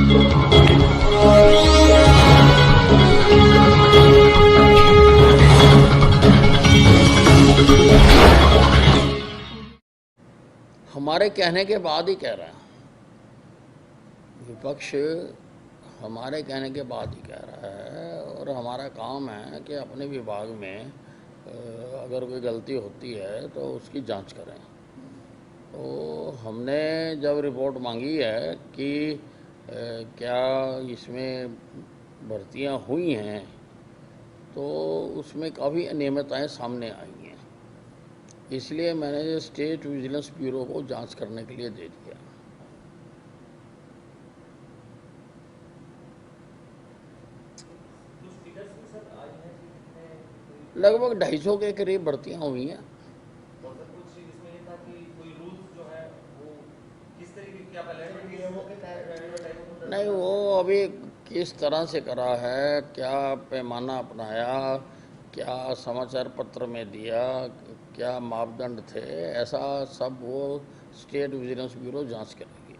हमारे कहने के बाद ही कह रहा है विपक्ष, हमारे कहने के बाद ही कह रहा है। और हमारा काम है कि अपने विभाग में अगर कोई गलती होती है तो उसकी जांच करें। तो हमने जब रिपोर्ट मांगी है कि क्या इसमें भर्तियां हुई हैं, तो उसमें काफ़ी अनियमितताएं सामने आई हैं। इसलिए मैंने स्टेट विजिलेंस ब्यूरो को जांच करने के लिए दे दिया। लगभग 250 के करीब भर्तियां हुई हैं। नहीं, वो अभी किस तरह से करा है, क्या पैमाना अपनाया, क्या समाचार पत्र में दिया, क्या मापदंड थे, ऐसा सब वो स्टेट विजिलेंस ब्यूरो जांच करेगी।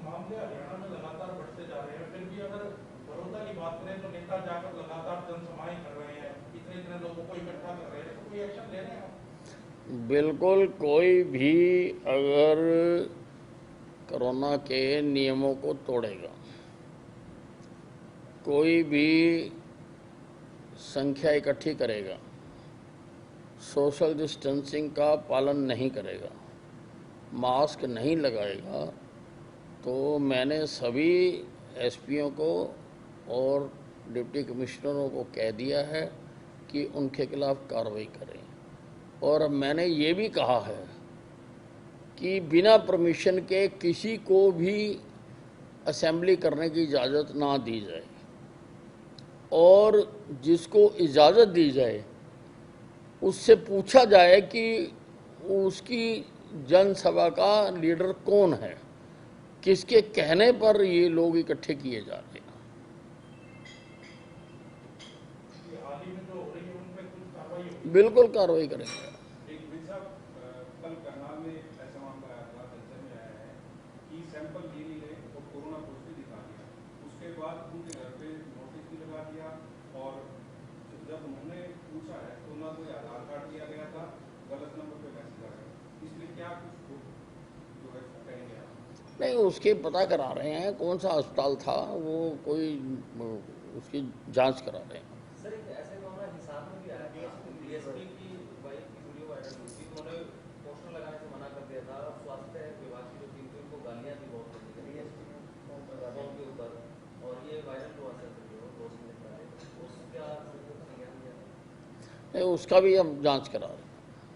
मामले हरियाणा में लगातार बढ़ते जा रहे हैं, फिर भी अगर बड़ौदा की बात करें तो नेता जाकर लगातार जनसभाएं कर रहे हैं, इतने लोगों को इकट्ठा कर रहे हैं, तो कोई एक्शन ले रहे हैं? बिल्कुल, कोई भी अगर कोरोना के नियमों को तोड़ेगा, कोई भी संख्या इकट्ठी करेगा, सोशल डिस्टेंसिंग का पालन नहीं करेगा, मास्क नहीं लगाएगा, तो मैंने सभी एसपीओ को और डिप्टी कमिश्नरों को कह दिया है कि उनके खिलाफ कार्रवाई करें। और मैंने ये भी कहा है कि बिना परमिशन के किसी को भी असेंबली करने की इजाज़त ना दी जाए, और जिसको इजाज़त दी जाए उससे पूछा जाए कि उसकी जनसभा का लीडर कौन है, किसके कहने पर ये लोग इकट्ठे किए जा रहे हैं। बिल्कुल कार्रवाई करेंगे। कल करनाल में ऐसा मामला आया था, चर्चा में आया है कि सैंपल ले नहीं गए और कोरोना पॉजिटिव दिखा दिया, उसके बाद उनके घर पे नोटिस भी लगा दिया, और जब उन्होंने पूछा है तो ना कोई आधार कार्ड दिया गया था, गलत नंबर पे मैसेज आया, इसलिए क्या कुछ जो है कहेंगे आप? नहीं, उसके पता करा रहे हैं कौन सा अस्पताल था, वो कोई उसकी जांच करा रहे हैं। सर, ऐसे मामला हिसाब में भी आया था, डीएसपी की वाइफ की वीडियो वायरल हुई थी, उन्होंने पोस्टर लगाने से मना कर दिया था। स्वास्थ्य विभाग की जो टीम थी उनको गालियां दी बहुत डीएसपी के ऊपर, और ये वायरल हुआ सर वीडियो 2 मिनट पहले, उसका नहीं, उसका भी हम जांच करा रहे हैं।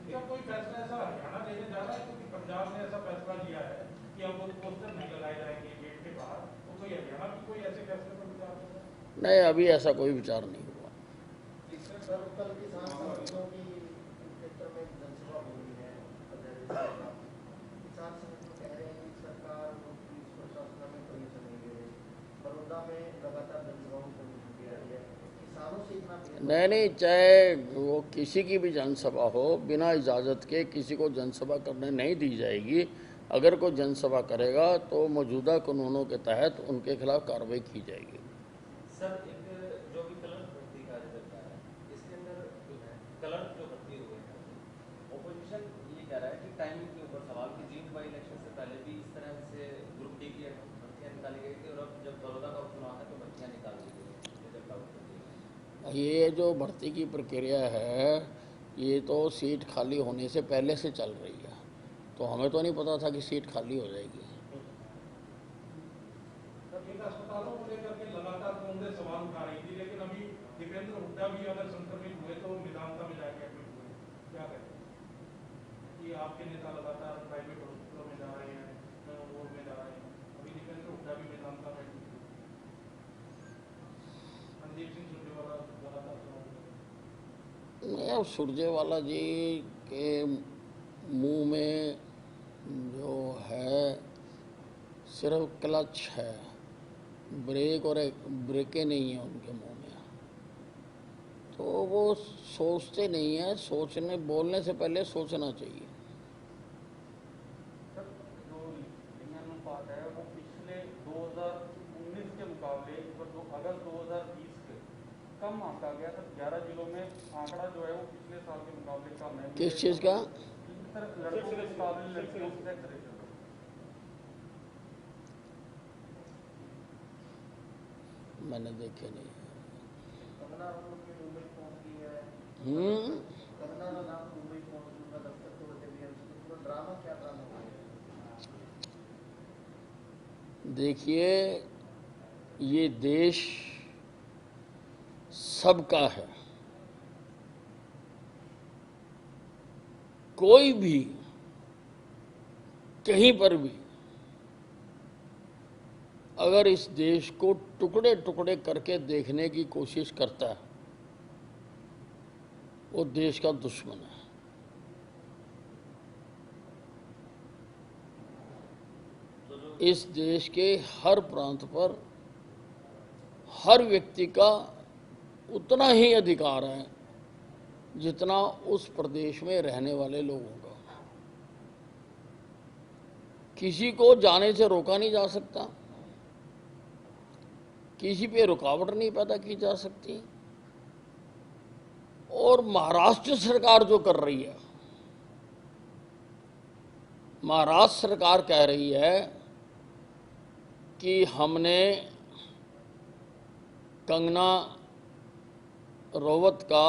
क्या कोई फैसला ऐसा हरियाणा लेने जा रहा है, क्योंकि पंजाब ने ऐसा फैसला लिया है कि अब वो पोस्टर नहीं लगाए जाएंगे गेट के बाहर, तो कोई हरियाणा की कोई ऐसे फैसले पर विचार कर रहा है? नहीं, अभी ऐसा कोई विचार नहीं हुआ। नहीं, चाहे वो किसी की भी जनसभा हो, बिना इजाज़त के किसी को जनसभा करने नहीं दी जाएगी। अगर कोई जनसभा करेगा तो मौजूदा कानूनों के तहत उनके खिलाफ कार्रवाई की जाएगी। सर, एक जो भी कलर भर्ती का रिजल्ट आया है, इसके अंदर जो है कलर जो भर्ती हुए हैं, ऑपोजिशन ये कह रहा है कि टाइमिंग के ऊपर सवाल की जीत बाई इलेक्शन से पहले भी इस तरह से ग्रुप डी की भर्तियाँ निकाली गई थी, और अब जब बड़ौदा का उपचुनाव है तो भर्तियाँ निकाल दी गई, रिजल्ट आउट कर दिया। ये जो भर्ती की प्रक्रिया है, ये तो सीट खाली होने से पहले से चल रही है, तो हमें तो नहीं पता था कि सीट खाली हो जाएगी। अस्पतालों को लेकर के लगातार कांग्रेस सवाल उठा रही थी, लेकिन अभी दीपेंद्र हुड्डा भी अगर संक्रमित हुए तो मेदांता में जाके एडमिट हुए, क्या कहते हैं कि आपके नेता लगातार प्राइवेट हॉस्पिटलों में जा रहे हैं, वार्ड में जा रहे हैं, अभी दीपेंद्र हुड्डा भी मेदांता में एडमिट हुए, रणदीप सिंह सुरजेवाला लगातार नहीं, अब सुरजेवाला जी के मुंह में जो है सिर्फ क्लच है, ब्रेक और ब्रेकें नहीं है उनके मुंह में, तो वो सोचते नहीं है। सोचने बोलने से पहले सोचना चाहिए। सर, जो इंडियन अनुपात है वो पिछले अगस्त 2020 के कम आंका गया था, 11 जिलों में आंकड़ा जो है वो पिछले साल के मुकाबले कम है। किस चीज़ का? सर लड़कों के मुकाबले लड़कियों की सेक्स रेशियो। मैंने देखे नहीं। कंगना रनौत की मुंबई पहुंच गई है। कंगना रनौत मुंबई पहुंच गई, उनका दफ्तर तोड़ के दिया, उसको पूरा ड्रामा, क्या ड्रामा हो गया? देखिए, ये देश सबका है। कोई भी कहीं पर भी अगर इस देश को टुकड़े टुकड़े करके देखने की कोशिश करता है, वो देश का दुश्मन है। इस देश के हर प्रांत पर हर व्यक्ति का उतना ही अधिकार है जितना उस प्रदेश में रहने वाले लोगों का। किसी को जाने से रोका नहीं जा सकता, किसी पे रुकावट नहीं पैदा की जा सकती। और महाराष्ट्र सरकार जो कर रही है, महाराष्ट्र सरकार कह रही है कि हमने कंगना रनौत का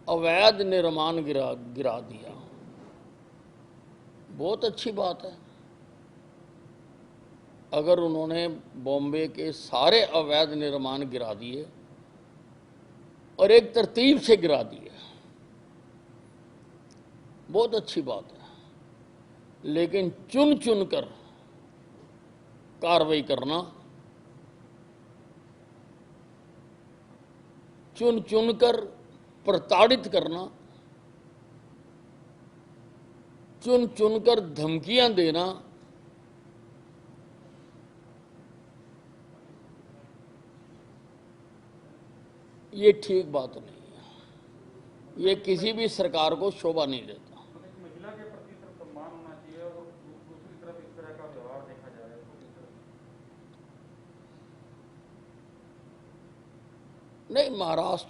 अवैध निर्माण गिरा दिया। बहुत अच्छी बात है। अगर उन्होंने बॉम्बे के सारे अवैध निर्माण गिरा दिए और एक तरतीब से गिरा दिए, बहुत अच्छी बात है। लेकिन चुन चुन कर कार्रवाई करना, चुन चुन कर प्रताड़ित करना, चुन चुन कर धमकियां देना, ये ठीक बात नहीं है। ये किसी भी सरकार को शोभा नहीं देता। महिला के प्रति सिर्फ सम्मान होना चाहिए और दूसरी तरफ इस तरह का व्यवहार देखा जा रहा है, नहीं, महाराष्ट्र